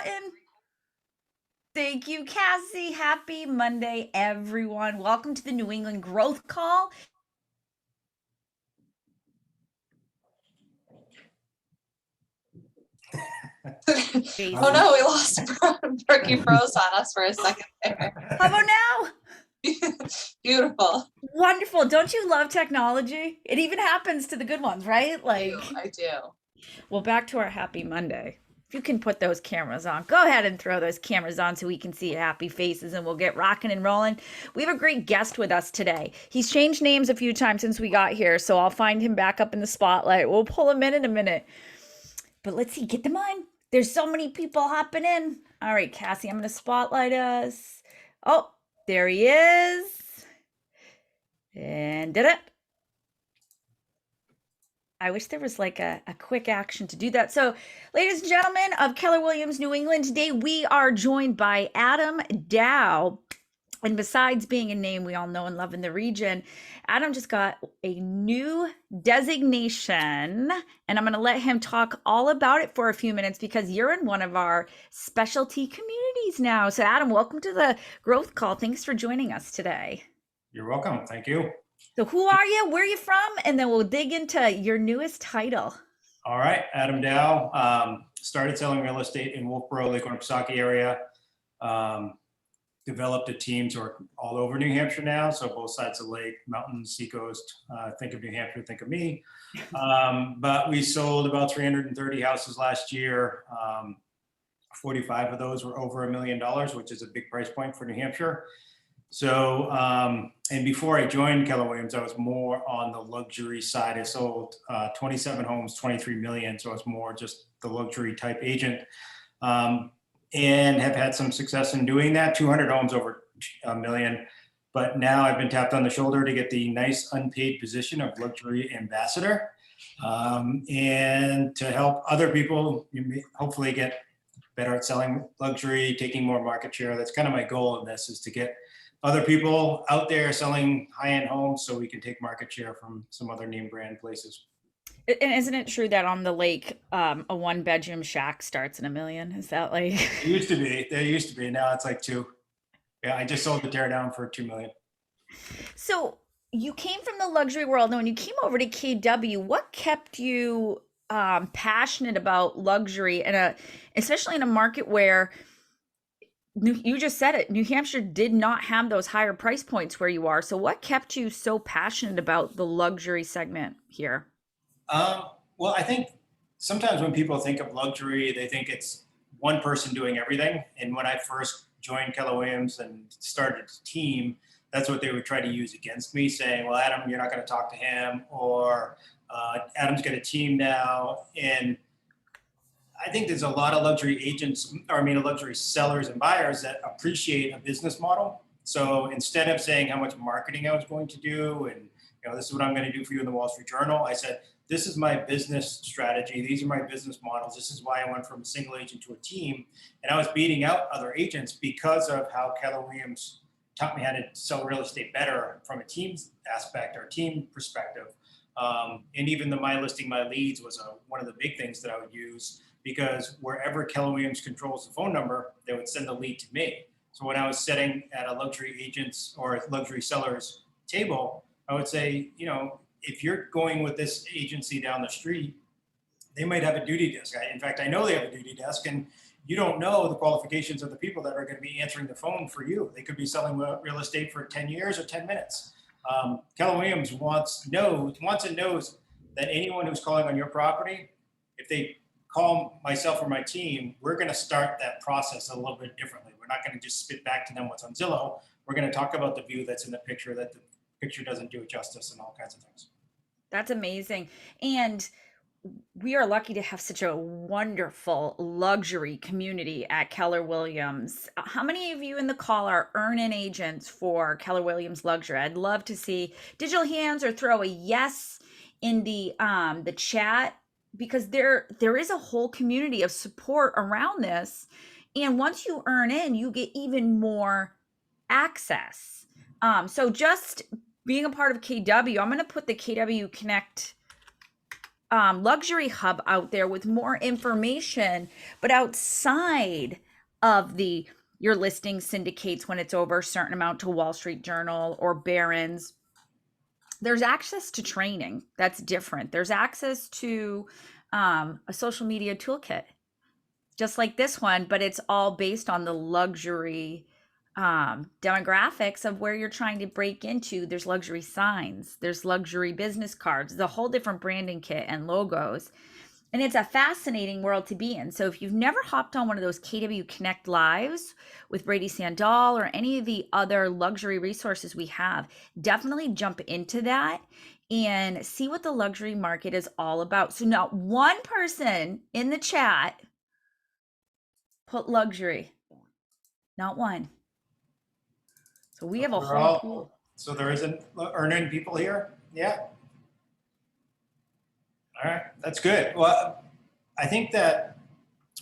button. Thank you, Cassie. Happy Monday, everyone. Welcome to the New England Growth Call. Oh no, we lost Brooke. You froze on us for a second there. How about now? Beautiful. Wonderful. Don't you love technology? It even happens to the good ones, right? I do. Well, back to our happy Monday. If you can put those cameras on, go ahead and throw those cameras on so we can see happy faces and we'll get rocking and rolling. We have a great guest with us today. He's changed names a few times since we got here, so I'll find him back up in the spotlight. We'll pull him in a minute. But let's see, get them on. There's so many people hopping in. All right, Cassie, I'm going to spotlight us. Oh, there he is. And did it. I wish there was like a quick action to do that. So, ladies and gentlemen of Keller Williams, New England, today we are joined by Adam Dow. And besides being a name we all know and love in the region, Adam just got a new designation. And I'm going to let him talk all about it for a few minutes because you're in one of our specialty communities now. So, Adam, welcome to the Growth Call. Thanks for joining us today. You're welcome. Thank you. So who are you? Where are you from? And then we'll dig into your newest title. All right. Adam Dow. Started selling real estate in Wolfboro, Lake Winnipesaukee area. Developed a team, so we're all over New Hampshire now. So both sides of the lake, mountains, seacoast. Think of New Hampshire, think of me. But we sold about 330 houses last year. 45 of those were over $1 million, which is a big price point for New Hampshire. So, and before I joined Keller Williams, I was more on the luxury side. I sold 27 homes, 23 million. So I was more just the luxury type agent, and have had some success in doing that. 200 homes over $1 million. But now I've been tapped on the shoulder to get the nice unpaid position of luxury ambassador, and to help other people hopefully get better at selling luxury, taking more market share. That's kind of my goal in this, is to get other people out there selling high-end homes so we can take market share from some other name brand places. And isn't it true that on the lake, a one-bedroom shack starts in $1 million? Is that like? It used to be. There used to be. Now it's like 2. Yeah, I just sold the tear down for $2 million. So you came from the luxury world. Now, when you came over to KW, what kept you passionate about luxury, and especially in a market where you just said it, New Hampshire did not have those higher price points where you are. So what kept you so passionate about the luxury segment here? Well, I think sometimes when people think of luxury, they think it's one person doing everything. And when I first joined Keller Williams and started a team, that's what they would try to use against me, saying, well, Adam, you're not going to talk to him, or Adam's got a team now. And I think there's a lot of luxury agents, luxury sellers and buyers that appreciate a business model. So instead of saying how much marketing I was going to do, and this is what I'm going to do for you in the Wall Street Journal, I said, this is my business strategy. These are my business models. This is why I went from a single agent to a team. And I was beating out other agents because of how Keller Williams taught me how to sell real estate better from a team aspect or team perspective. And even the My Listing, My Leads was one of the big things that I would use, because wherever Keller Williams controls the phone number, they would send the lead to me. So when I was sitting at a luxury agent's or a luxury seller's table, I would say, if you're going with this agency down the street, they might have a duty desk. In fact, I know they have a duty desk, and you don't know the qualifications of the people that are going to be answering the phone for you. They could be selling real estate for 10 years or 10 minutes. Keller Williams wants and knows that anyone who's calling on your property, if they call myself or my team, we're going to start that process a little bit differently. We're not going to just spit back to them what's on Zillow. We're going to talk about the view that's in the picture, that the picture doesn't do it justice, and all kinds of things. That's amazing. And we are lucky to have such a wonderful luxury community at Keller Williams. How many of you in the call are earn-in agents for Keller Williams Luxury? I'd love to see digital hands or throw a yes in the chat, because there is a whole community of support around this. And once you earn in, you get even more access. So just being a part of KW, I'm going to put the KW Connect luxury hub out there with more information, but outside of the your listing syndicates when it's over a certain amount to Wall Street Journal or Barron's, there's access to training that's different. There's access to a social media toolkit, just like this one, but it's all based on the luxury demographics of where you're trying to break into. There's luxury signs, there's luxury business cards, the whole different branding kit and logos. And it's a fascinating world to be in. So if you've never hopped on one of those KW Connect lives with Brady Sandall or any of the other luxury resources we have, definitely jump into that and see what the luxury market is all about. So not one person in the chat put luxury, not one. So we have a whole pool. So there isn't earning people here? Yeah. All right, that's good. Well, I think that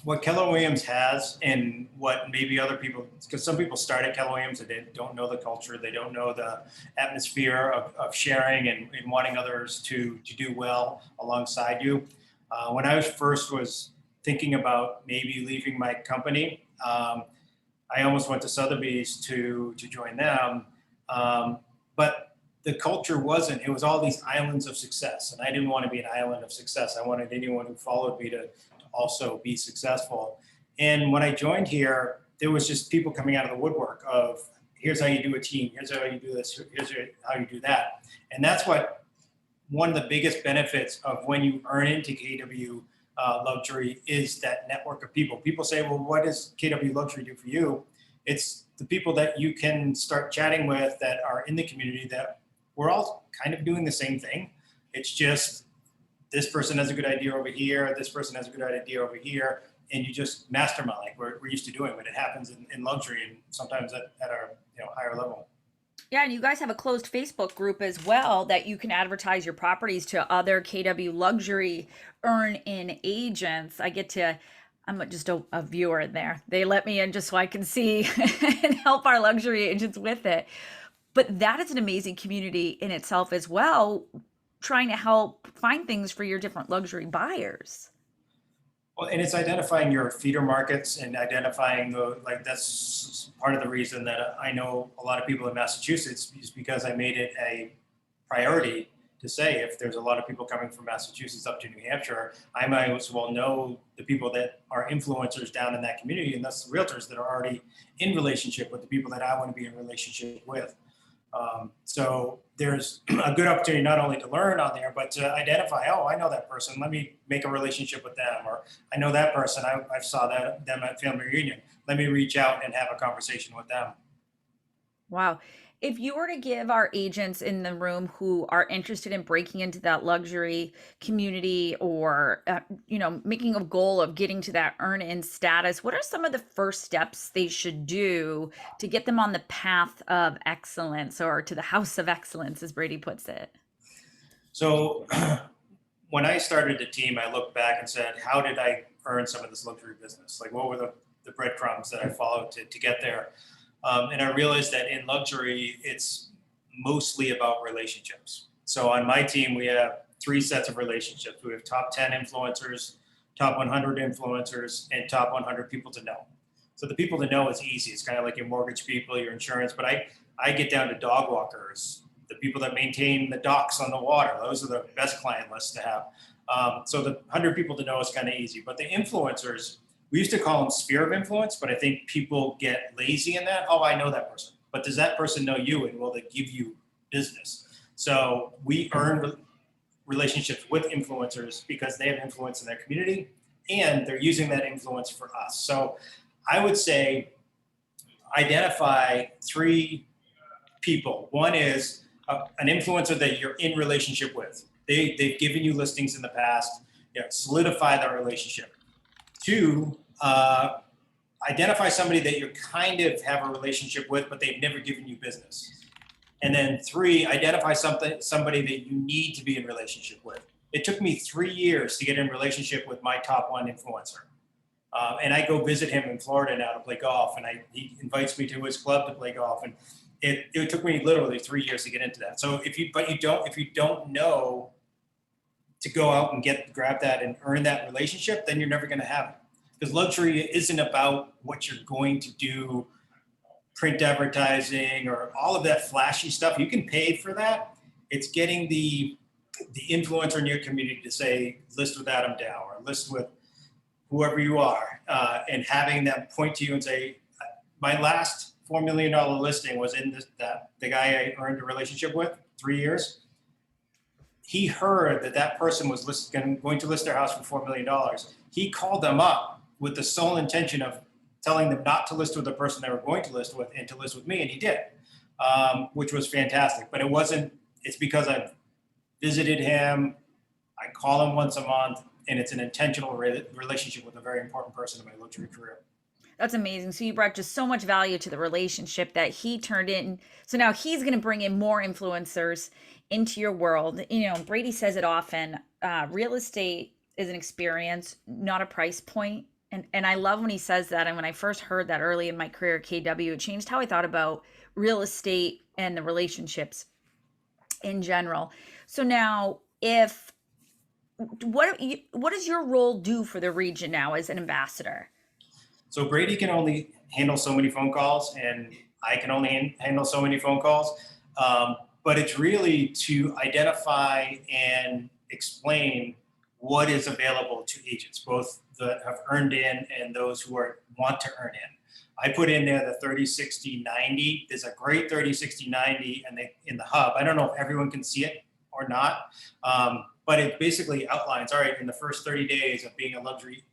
what Keller Williams has and what maybe other people, because some people start at Keller Williams and they don't know the culture, they don't know the atmosphere of sharing and wanting others to do well alongside you. When I first was thinking about maybe leaving my company, I almost went to Sotheby's to join them, but the culture wasn't. It was all these islands of success, and I didn't want to be an island of success. I wanted anyone who followed me to also be successful. And when I joined here, there was just people coming out of the woodwork of, here's how you do a team, here's how you do this, here's how you do that. And that's what one of the biggest benefits of when you earn into KW Luxury is that network of people. People say, well, what does KW Luxury do for you? It's the people that you can start chatting with that are in the community that we're all kind of doing the same thing. It's just this person has a good idea over here, this person has a good idea over here, and you just mastermind like we're used to doing, but it happens in luxury and sometimes at our higher level. Yeah, and you guys have a closed Facebook group as well that you can advertise your properties to other KW Luxury earn-in agents. I'm just a viewer in there. They let me in just so I can see and help our luxury agents with it. But that is an amazing community in itself as well, trying to help find things for your different luxury buyers. Well, and it's identifying your feeder markets and identifying that's part of the reason that I know a lot of people in Massachusetts is because I made it a priority to say if there's a lot of people coming from Massachusetts up to New Hampshire, I might as well know the people that are influencers down in that community, and that's the realtors that are already in relationship with the people that I want to be in relationship with. So there's a good opportunity not only to learn on there, but to identify, oh, I know that person. Let me make a relationship with them. Or I know that person. I saw them at family reunion. Let me reach out and have a conversation with them. Wow. If you were to give our agents in the room who are interested in breaking into that luxury community or, making a goal of getting to that earn-in status, what are some of the first steps they should do to get them on the path of excellence or to the house of excellence, as Brady puts it? So when I started the team, I looked back and said, how did I earn some of this luxury business? Like, what were the breadcrumbs that I followed to get there? And I realized that in luxury, it's mostly about relationships. So on my team, we have 3 sets of relationships. We have top 10 influencers, top 100 influencers, and top 100 people to know. So the people to know is easy. It's kind of like your mortgage people, your insurance, but I get down to dog walkers, the people that maintain the docks on the water. Those are the best client lists to have. So the 100 people to know is kind of easy, but the influencers, we used to call them sphere of influence, but I think people get lazy in that. Oh, I know that person. But does that person know you, and will they give you business? So we earn relationships with influencers because they have influence in their community and they're using that influence for us. So I would say identify 3 people. One is an influencer that you're in relationship with. They've given you listings in the past. Solidify that relationship. 2, identify somebody that you kind of have a relationship with, but they've never given you business. And then 3, identify somebody that you need to be in relationship with. It took me 3 years to get in relationship with my top 1 influencer. And I go visit him in Florida now to play golf, and he invites me to his club to play golf. And it took me literally 3 years to get into that. So if you don't know to go out and grab that and earn that relationship, then you're never going to have it. Because luxury isn't about what you're going to do, print advertising or all of that flashy stuff. You can pay for that. It's getting the influencer in your community to say, list with Adam Dow or list with whoever you are, and having them point to you and say, my last $4 million listing was in the guy I earned a relationship with 3 years. He heard that person was going to list their house for $4 million. He called them up with the sole intention of telling them not to list with the person they were going to list with and to list with me, and he did, which was fantastic. But it's because I've visited him, I call him once a month, and it's an intentional relationship with a very important person in my luxury career. That's amazing. So you brought just so much value to the relationship that he turned in. So now he's going to bring in more influencers into your world. Brady says it often, real estate is an experience, not a price point. And I love when he says that. And when I first heard that early in my career at KW, it changed how I thought about real estate and the relationships in general. So now what does your role do for the region now as an ambassador? So Brady can only handle so many phone calls, and I can only handle so many phone calls. But it's really to identify and explain what is available to agents, both that have earned in and those who want to earn in. I put in there the 30, 60, 90. There's a great 30, 60, 90 in the hub. I don't know if everyone can see it or not, but it basically outlines, all right, in the first 30 days of being a luxury,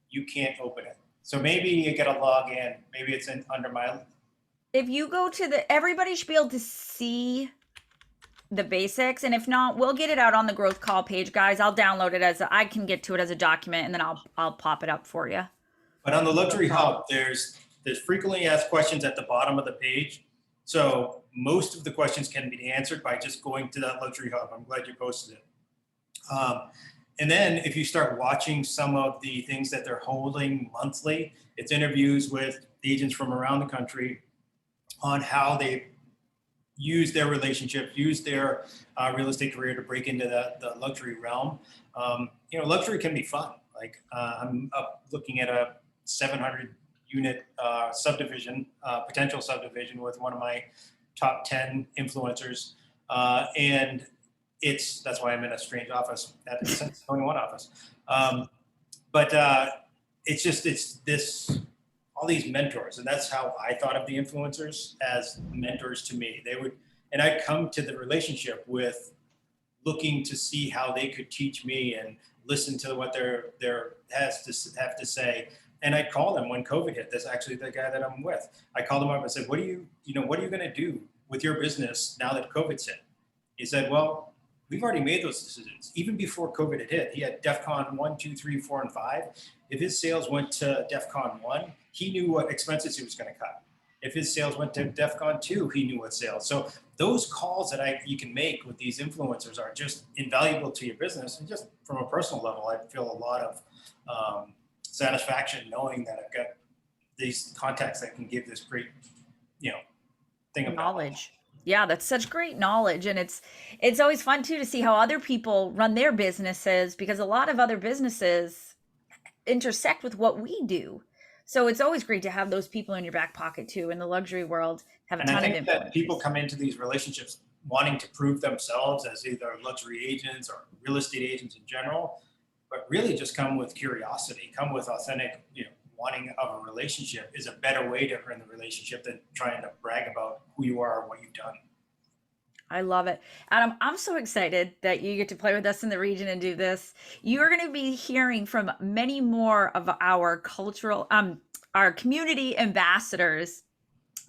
you can't open it. So maybe you get a log in, maybe it's under my. If you go to everybody should be able to see the basics. And if not, we'll get it out on the growth call page, guys. I'll download it I can get to it as a document, and then I'll pop it up for you. But on the luxury hub, there's frequently asked questions at the bottom of the page. So most of the questions can be answered by just going to that luxury hub. I'm glad you posted it. And then if you start watching some of the things that they're holding monthly, it's interviews with agents from around the country on how they use their relationship, use their real estate career to break into the luxury realm. Luxury can be fun. Like I'm up looking at a 700 unit subdivision, potential subdivision with one of my top 10 influencers. And that's why I'm in a strange office at the Sense 21 office. But it's all these mentors, and that's how I thought of the influencers, as mentors to me. And I'd come to the relationship with looking to see how they could teach me and listen to what their have to say. And I'd call them when COVID hit. That's actually the guy that I'm with. I called him up and said, what are you going to do with your business now that COVID's hit? He said, well, we've already made those decisions. Even before COVID had hit, he had DEFCON 1, 2, 3, 4, and 5. If his sales went to DEFCON 1, he knew what expenses he was going to cut. If his sales went to DEFCON 2, he knew what sales. So those calls that you can make with these influencers are just invaluable to your business. And just from a personal level, I feel a lot of satisfaction knowing that I've got these contacts that can give this great, thing about knowledge. Yeah, that's such great knowledge. And it's always fun too to see how other people run their businesses, because a lot of other businesses intersect with what we do. So it's always great to have those people in your back pocket too. In the luxury world, have a ton of influence. That people come into these relationships wanting to prove themselves as either luxury agents or real estate agents in general, but really just come with curiosity, come with authentic, wanting of a relationship is a better way to earn the relationship than trying to brag about who you are or what you've done. I love it. Adam, I'm so excited that you get to play with us in the region and do this. You're going to be hearing from many more of our our community ambassadors.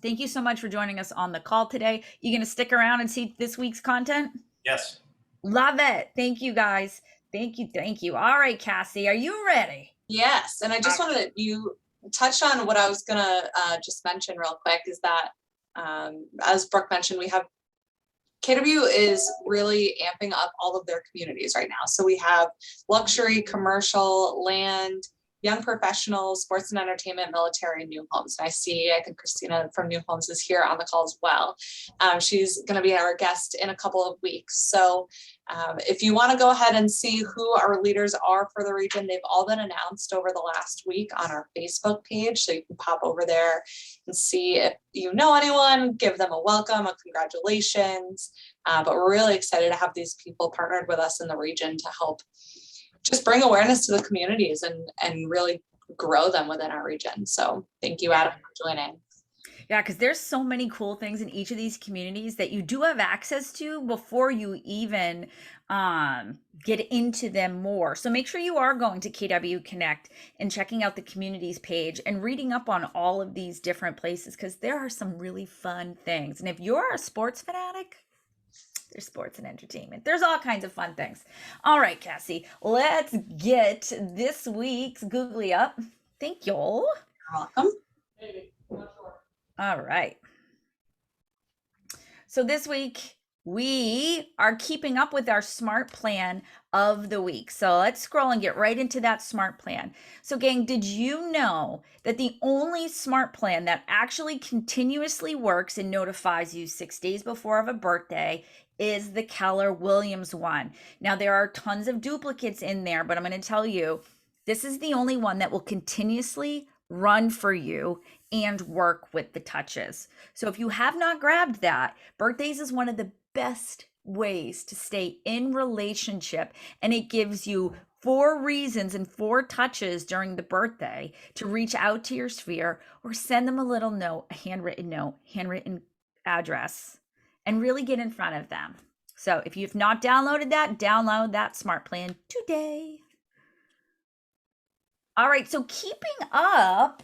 Thank you so much for joining us on the call today. You going to stick around and see this week's content? Yes. Love it. Thank you, guys. Thank you. All right, Cassie, are you ready? Yes. And I just wanted you touched on what I was going to just mention real quick is that, as Brooke mentioned, KW is really amping up all of their communities right now. So we have luxury, commercial, land, young professionals, sports and entertainment, military, and new homes. And I think Christina from New Homes is here on the call as well. She's going to be our guest in a couple of weeks. So if you want to go ahead and see who our leaders are for the region, they've all been announced over the last week on our Facebook page. So you can pop over there and see if you know anyone, give them a welcome, a congratulations. But we're really excited to have these people partnered with us in the region to help just bring awareness to the communities and really grow them within our region. So thank you, Adam, for joining. Yeah, because there's so many cool things in each of these communities that you do have access to before you even get into them more. So make sure you are going to KW Connect and checking out the communities page and reading up on all of these different places, because there are some really fun things. And if you're a sports fanatic, there's sports and entertainment. There's all kinds of fun things. All right, Cassie, let's get this week's Googly Up. Thank you. You're welcome. All right. So this week we are keeping up with our smart plan of the week. So let's scroll and get right into that smart plan. So gang, did you know that the only smart plan that actually continuously works and notifies you 6 days before of a birthday is the Keller Williams one? Now there are tons of duplicates in there, but I'm going to tell you, this is the only one that will continuously run for you and work with the touches. So if you have not grabbed that, birthdays is one of the best ways to stay in relationship, and it gives you 4 reasons and 4 touches during the birthday to reach out to your sphere or send them a little note, a handwritten address, and really get in front of them. So if you've not downloaded that, download that smart plan today. All right, so keeping up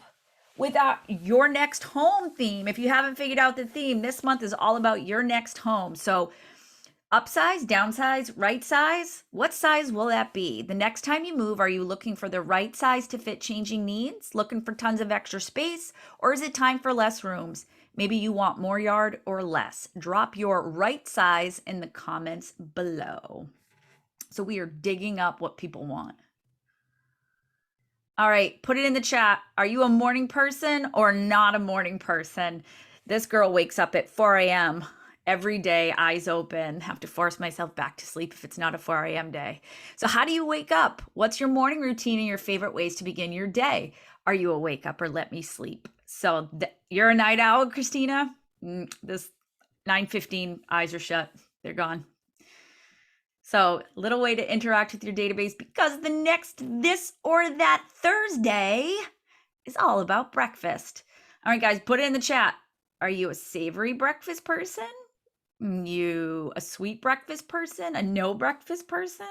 with your next home theme. If you haven't figured out the theme, this month is all about your next home. So upsize, downsize, right size, what size will that be? The next time you move, are you looking for the right size to fit changing needs, looking for tons of extra space, or is it time for less rooms? Maybe you want more yard or less. Drop your right size in the comments below. So we are digging up what people want. All right, put it in the chat. Are you a morning person or not a morning person? This girl wakes up at 4 a.m. every day, eyes open. Have to force myself back to sleep if it's not a 4 a.m. day. So how do you wake up? What's your morning routine and your favorite ways to begin your day? Are you a wake up or let me sleep? So you're a night owl, Christina? This 9:15, eyes are shut. They're gone. So little way to interact with your database, because the next this or that Thursday is all about breakfast. All right, guys, put it in the chat. Are you a savory breakfast person? You a sweet breakfast person? A no breakfast person?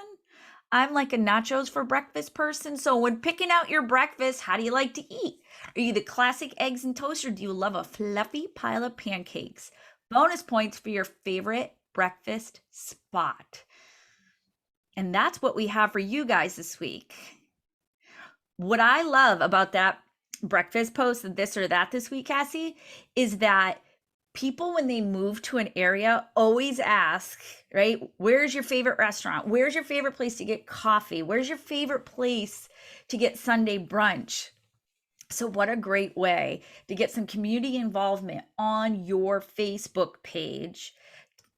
I'm like a nachos for breakfast person. So when picking out your breakfast, how do you like to eat? Are you the classic eggs and toast, or do you love a fluffy pile of pancakes? Bonus points for your favorite breakfast spot. And that's what we have for you guys this week. What I love about that breakfast post, this or that this week, Cassie, is that people, when they move to an area, always ask, right? Where's your favorite restaurant? Where's your favorite place to get coffee? Where's your favorite place to get Sunday brunch? So what a great way to get some community involvement on your Facebook page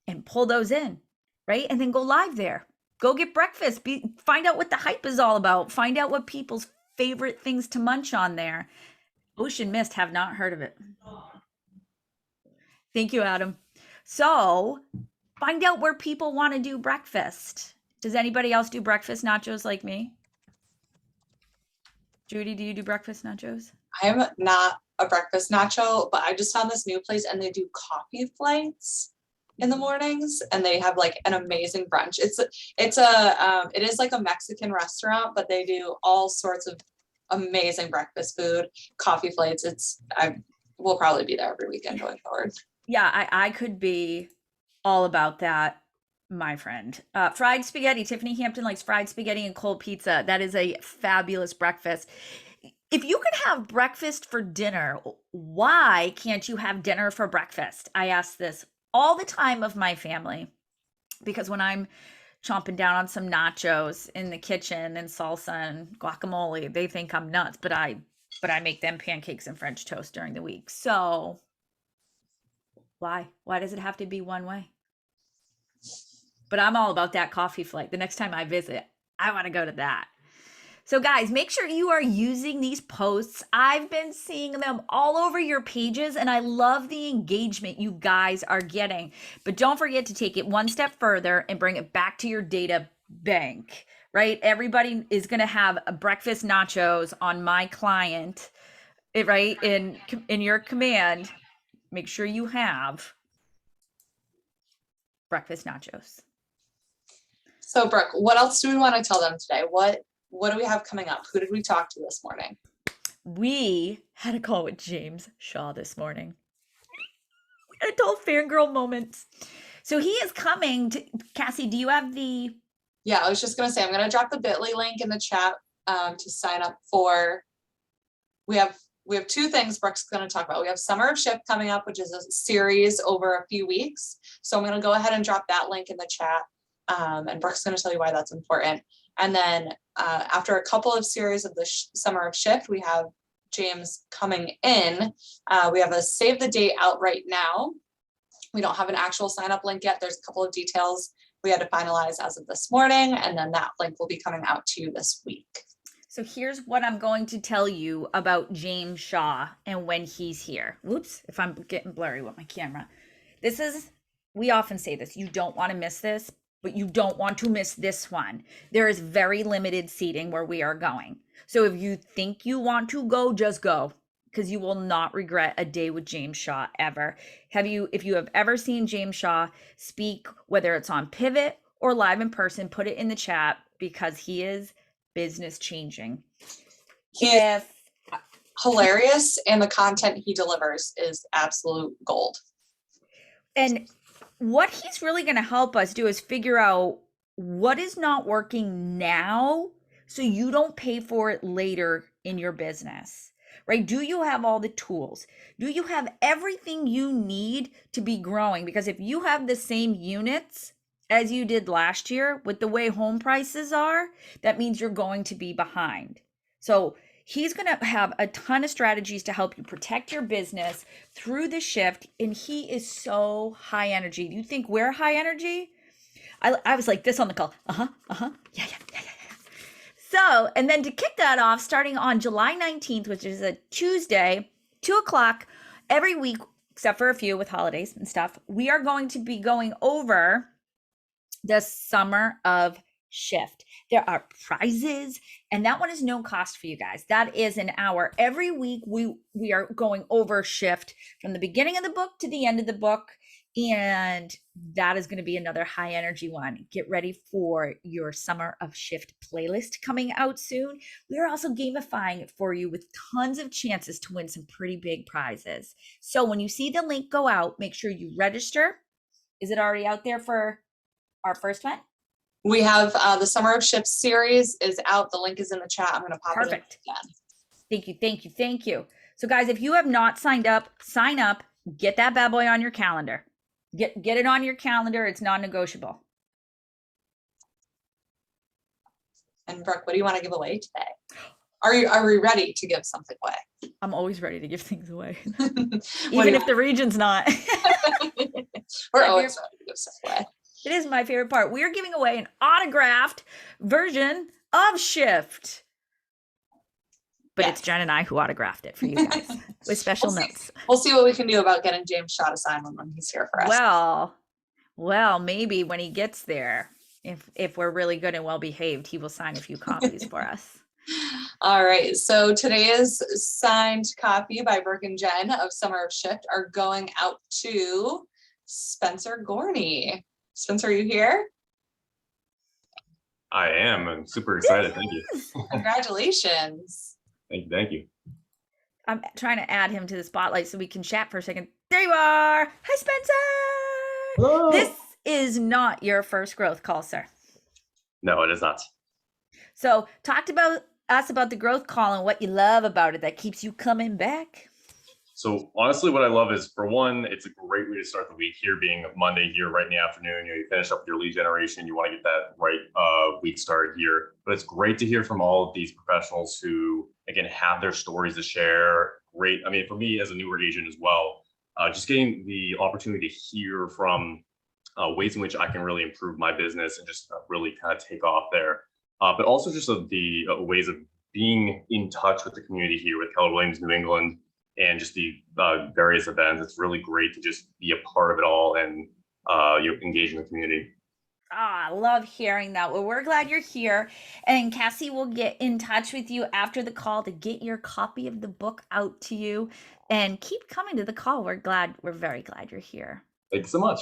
and pull those in, right? And then go live there. Go get breakfast. Find out what the hype is all about. Find out what people's favorite things to munch on there. Ocean Mist, have not heard of it. Thank you, Adam. So find out where people want to do breakfast. Does anybody else do breakfast nachos like me? Judy, do you do breakfast nachos? I'm not a breakfast nacho, but I just found this new place and they do coffee flights in the mornings, and they have like an amazing brunch. It is like a Mexican restaurant, but they do all sorts of amazing breakfast food, coffee flights. We'll probably be there every weekend going forward. Yeah, I could be all about that, my friend. Fried spaghetti. Tiffany Hampton likes fried spaghetti and cold pizza. That is a fabulous breakfast. If you could have breakfast for dinner, why can't you have dinner for breakfast? I ask this all the time of my family, because when I'm chomping down on some nachos in the kitchen and salsa and guacamole. They think I'm nuts, but I make them pancakes and French toast during the week. So why? Why does it have to be one way? But I'm all about that coffee flight. The next time I visit, I want to go to that. So guys, make sure you are using these posts. I've been seeing them all over your pages, and I love the engagement you guys are getting. But don't forget to take it one step further and bring it back to your data bank, right? Everybody is going to have a breakfast nachos on my client, right? In your command, make sure you have breakfast nachos. So Brooke, what else do we want to tell them today? What do we have coming up? Who did we talk to this morning? We had a call with James Shaw this morning. We had a total fangirl moment. So he is coming to, Cassie, do you have the... Yeah, I was just going to say, I'm going to drop the bit.ly link in the chat to sign up for, we have two things Brooke's going to talk about. We have Summer of Shift coming up, which is a series over a few weeks. So I'm going to go ahead and drop that link in the chat. And Brooke's going to tell you why that's important. And then after a couple of series of the Summer of Shift, we have James coming in. We have a save the date out right now. We don't have an actual sign up link yet. There's a couple of details we had to finalize as of this morning, and then that link will be coming out to you this week. So here's what I'm going to tell you about James Shaw and when he's here. Whoops, if I'm getting blurry with my camera. We often say this, you don't want to miss this, but you don't want to miss this one. There is very limited seating where we are going. So if you think you want to go, just go, because you will not regret a day with James Shaw ever. If you have ever seen James Shaw speak, whether it's on Pivot or live in person, put it in the chat, because he is business changing. He's hilarious, and the content he delivers is absolute gold. And what he's really going to help us do is figure out what is not working now so you don't pay for it later in your business, right? Do you have all the tools? Do you have everything you need to be growing? Because if you have the same units as you did last year with the way home prices are, that means you're going to be behind. So he's going to have a ton of strategies to help you protect your business through the shift. And he is so high energy. Do you think we're high energy? I was like this on the call. Yeah. So, and then to kick that off, starting on July 19th, which is a Tuesday, 2:00 every week, except for a few with holidays and stuff, we are going to be going over the Summer of Shift. There are prizes, and that one is no cost for you guys. That is an hour every week. We are going over Shift from the beginning of the book to the end of the book, and that is going to be another high energy one. Get ready for your Summer of Shift playlist coming out soon. We are also gamifying it for you with tons of chances to win some pretty big prizes. So when you see the link go out, make sure you register. Is it already out there for our first one? We have the Summer of Shift series is out. The link is in the chat. I'm going to pop it in again. Thank you. So guys, if you have not signed up, sign up, get that bad boy on your calendar. Get it on your calendar. It's non-negotiable. And Brooke, what do you want to give away today? Are we ready to give something away? I'm always ready to give things away. Even if the region's not. We're always ready to give stuff away. It is my favorite part. We are giving away an autographed version of Shift. But It's Jen and I who autographed it for you guys with special notes. We'll see what we can do about getting James Shaw to sign one when he's here for us. Well, maybe when he gets there, if we're really good and well behaved, he will sign a few copies for us. All right. So today's signed copy by Brooke and Jen of Summer of Shift are going out to Spencer Gorney. Spencer, are you here? I am. I'm super excited. Thank you. Congratulations. Thank you. I'm trying to add him to the spotlight so we can chat for a second. There you are. Hi, Spencer. Hello. This is not your first growth call, sir. No, it is not. So talked about us about the growth call and what you love about it that keeps you coming back. So honestly, what I love is, for one, it's a great way to start the week here, being Monday here right in the afternoon. You finish up your lead generation. You want to get that right week started here. But it's great to hear from all of these professionals who, again, have their stories to share. Great. I mean, for me as a newer agent as well, just getting the opportunity to hear from ways in which I can really improve my business and just really kind of take off there. But also just the ways of being in touch with the community here with Keller Williams New England, and just the various events. It's really great to just be a part of it all and engage in the community. Ah, I love hearing that. Well, we're glad you're here. And Cassie will get in touch with you after the call to get your copy of the book out to you. And keep coming to the call. We're very glad you're here. Thanks so much.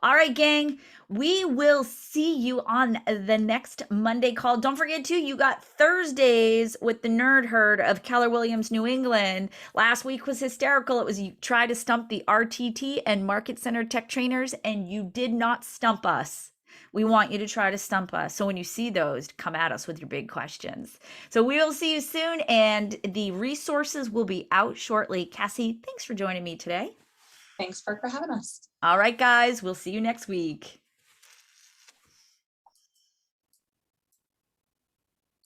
All right, gang, we will see you on the next Monday call. Don't forget, too, you got Thursdays with the Nerd Herd of Keller Williams, New England. Last week was hysterical. It was you try to stump the RTT and Market Center Tech Trainers, and you did not stump us. We want you to try to stump us. So when you see those, come at us with your big questions. So we will see you soon, and the resources will be out shortly. Cassie, thanks for joining me today. Thanks for having us. All right, guys, we'll see you next week.